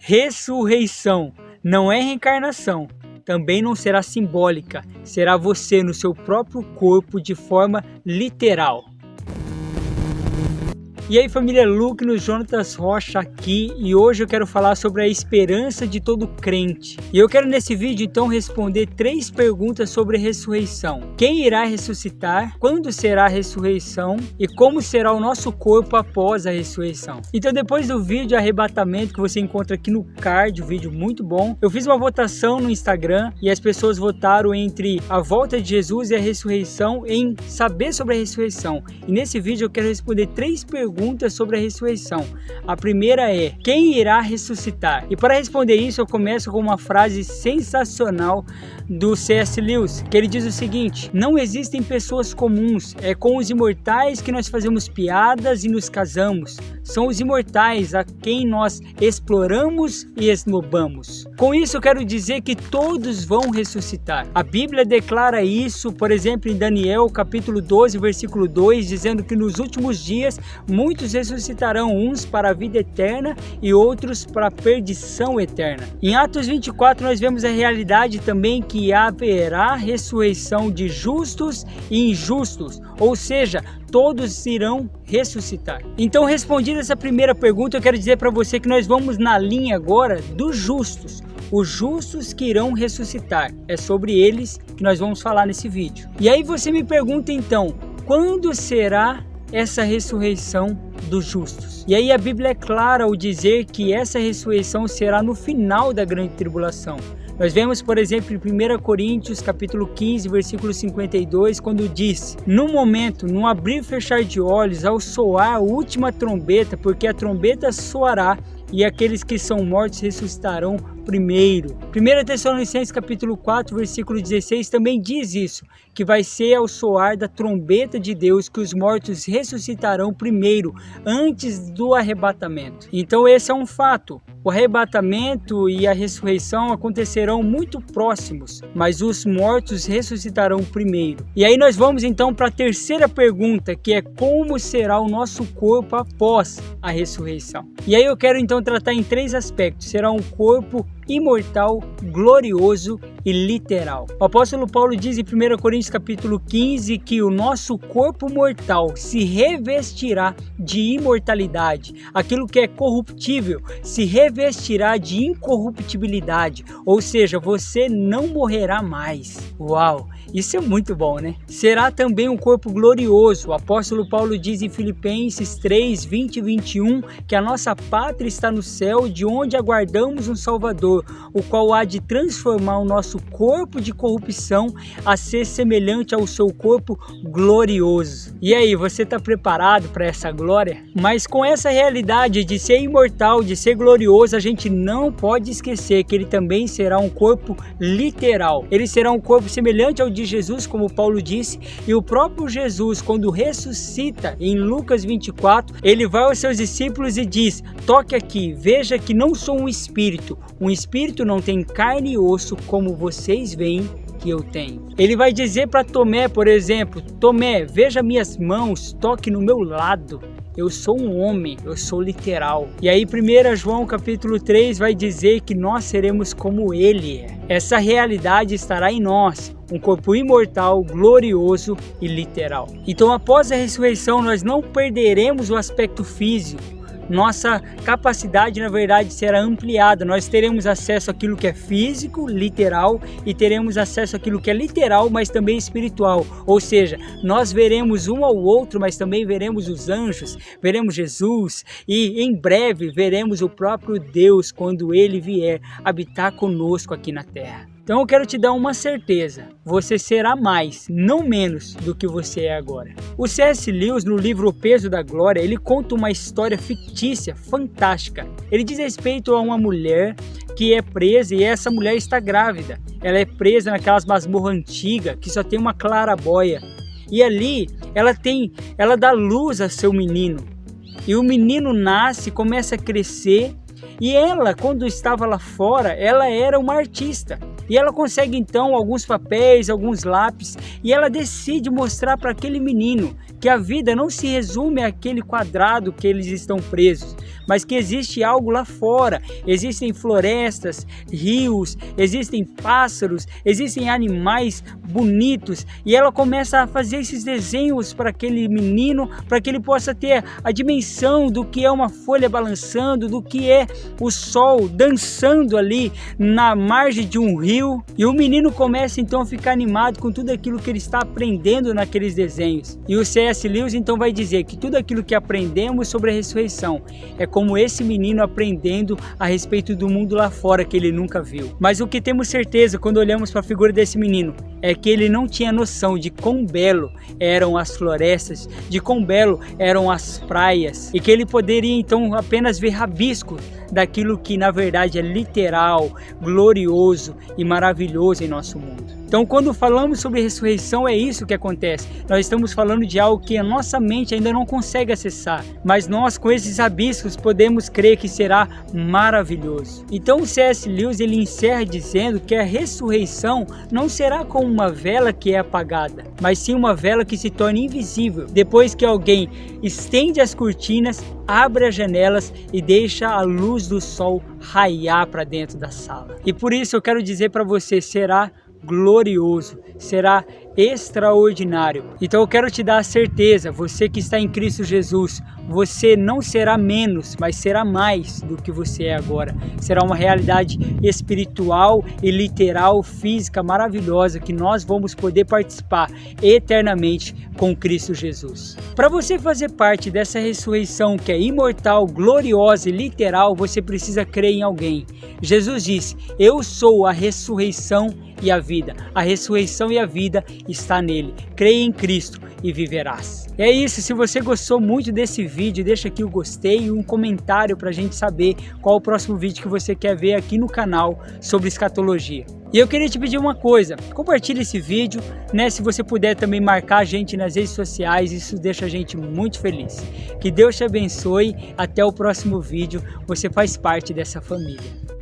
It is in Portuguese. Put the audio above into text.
Ressurreição não é reencarnação, também não será simbólica, será você no seu próprio corpo de forma literal. E aí família, Luke no Jonatas Rocha aqui, e hoje eu quero falar sobre a esperança de todo crente. E eu quero nesse vídeo então responder 3 perguntas sobre a ressurreição. Quem irá ressuscitar? Quando será a ressurreição? E como será o nosso corpo após a ressurreição? Então depois do vídeo de arrebatamento que você encontra aqui no card, um vídeo muito bom, eu fiz uma votação no Instagram e as pessoas votaram entre a volta de Jesus e a ressurreição em saber sobre a ressurreição. E nesse vídeo eu quero responder 3 perguntas sobre a ressurreição. A primeira é: quem irá ressuscitar? E para responder isso eu começo com uma frase sensacional do C.S. Lewis, que ele diz o seguinte: não existem pessoas comuns, é com os imortais que nós fazemos piadas e nos casamos. São os imortais a quem nós exploramos e esnobamos. Com isso eu quero dizer que todos vão ressuscitar. A Bíblia declara isso, por exemplo, em Daniel capítulo 12, versículo 2, dizendo que nos últimos dias muitos ressuscitarão, uns para a vida eterna e outros para a perdição eterna. Em Atos 24 nós vemos a realidade também que haverá ressurreição de justos e injustos, ou seja, todos irão ressuscitar. Então, respondida essa primeira pergunta, eu quero dizer para você que nós vamos na linha agora dos justos. Os justos que irão ressuscitar. É sobre eles que nós vamos falar nesse vídeo. E aí você me pergunta então, quando será essa ressurreição dos justos? E aí a Bíblia é clara ao dizer que essa ressurreição será no final da grande tribulação. Nós vemos, por exemplo, em 1 Coríntios, capítulo 15, versículo 52, quando diz: no momento, no abrir e fechar de olhos, ao soar a última trombeta, porque a trombeta soará, e aqueles que são mortos ressuscitarão primeiro. 1 Tessalonicenses capítulo 4, versículo 16 também diz isso, que vai ser ao soar da trombeta de Deus que os mortos ressuscitarão primeiro, antes do arrebatamento. Então esse é um fato. O arrebatamento e a ressurreição acontecerão muito próximos, mas os mortos ressuscitarão primeiro. E aí nós vamos então para a terceira pergunta, que é como será o nosso corpo após a ressurreição. E aí eu quero então tratar em 3 aspectos. Será um corpo imortal, glorioso e literal. O apóstolo Paulo diz em 1 Coríntios capítulo 15 que o nosso corpo mortal se revestirá de imortalidade. Aquilo que é corruptível se revestirá de incorruptibilidade, ou seja, você não morrerá mais. Uau! Isso é muito bom, né? Será também um corpo glorioso. O apóstolo Paulo diz em Filipenses 3, 20 e 21 que a nossa pátria está no céu, de onde aguardamos um Salvador, o qual há de transformar o nosso corpo de corrupção a ser semelhante ao seu corpo glorioso. E aí, você está preparado para essa glória? Mas com essa realidade de ser imortal, de ser glorioso, a gente não pode esquecer que ele também será um corpo literal. Ele será um corpo semelhante ao de Jesus, como Paulo disse, e o próprio Jesus, quando ressuscita em Lucas 24, ele vai aos seus discípulos e diz: toque aqui, veja que não sou um espírito não tem carne e osso como vocês veem que eu tenho. Ele vai dizer para Tomé, por exemplo: Tomé, veja minhas mãos, toque no meu lado. Eu sou um homem, eu sou literal. E aí 1 João capítulo 3 vai dizer que nós seremos como ele é. Essa realidade estará em nós, um corpo imortal, glorioso e literal. Então após a ressurreição nós não perderemos o aspecto físico. Nossa capacidade, na verdade, será ampliada. Nós teremos acesso àquilo que é físico, literal, e teremos acesso àquilo que é literal, mas também espiritual. Ou seja, nós veremos um ao outro, mas também veremos os anjos, veremos Jesus, e em breve veremos o próprio Deus quando ele vier habitar conosco aqui na terra. Então eu quero te dar uma certeza: você será mais, não menos do que você é agora. O C.S. Lewis, no livro O Peso da Glória, ele conta uma história fictícia, fantástica. Ele diz respeito a uma mulher que é presa, e essa mulher está grávida. Ela é presa naquelas masmorras antigas que só tem uma claraboia. E ali ela dá luz a seu menino. E o menino nasce, começa a crescer. E ela, quando estava lá fora, ela era uma artista. E ela consegue então alguns papéis, alguns lápis, e ela decide mostrar para aquele menino que a vida não se resume àquele quadrado que eles estão presos, mas que existe algo lá fora. Existem florestas, rios, existem pássaros, existem animais bonitos, e ela começa a fazer esses desenhos para aquele menino, para que ele possa ter a dimensão do que é uma folha balançando, do que é o sol dançando ali na margem de um rio. E o menino começa então a ficar animado com tudo aquilo que ele está aprendendo naqueles desenhos. E o C.S. Lewis então vai dizer que tudo aquilo que aprendemos sobre a ressurreição é como esse menino aprendendo a respeito do mundo lá fora que ele nunca viu. Mas o que temos certeza quando olhamos para a figura desse menino é que ele não tinha noção de quão belo eram as florestas, de quão belo eram as praias, e que ele poderia então apenas ver rabiscos daquilo que na verdade é literal, glorioso e maravilhoso em nosso mundo. Então, quando falamos sobre ressurreição, é isso que acontece. Nós estamos falando de algo que a nossa mente ainda não consegue acessar, mas nós, com esses rabiscos, podemos crer que será maravilhoso. Então, o C.S. Lewis ele encerra dizendo que a ressurreição não será como uma vela que é apagada, mas sim uma vela que se torna invisível depois que alguém estende as cortinas, abre as janelas e deixa a luz do sol raiar para dentro da sala. E por isso eu quero dizer para você, será glorioso, será extraordinário. Então eu quero te dar a certeza, você que está em Cristo Jesus, você não será menos, mas será mais do que você é agora. Será uma realidade espiritual e literal, física, maravilhosa, que nós vamos poder participar eternamente com Cristo Jesus. Para você fazer parte dessa ressurreição que é imortal, gloriosa e literal, você precisa crer em alguém. Jesus disse: eu sou a ressurreição e a vida. A ressurreição e a vida está nele. Creia em Cristo e viverás. É isso, se você gostou muito desse vídeo, deixa aqui o gostei e um comentário para a gente saber qual o próximo vídeo que você quer ver aqui no canal sobre escatologia. E eu queria te pedir uma coisa, compartilhe esse vídeo, né? Se você puder também marcar a gente nas redes sociais, isso deixa a gente muito feliz. Que Deus te abençoe, até o próximo vídeo, você faz parte dessa família.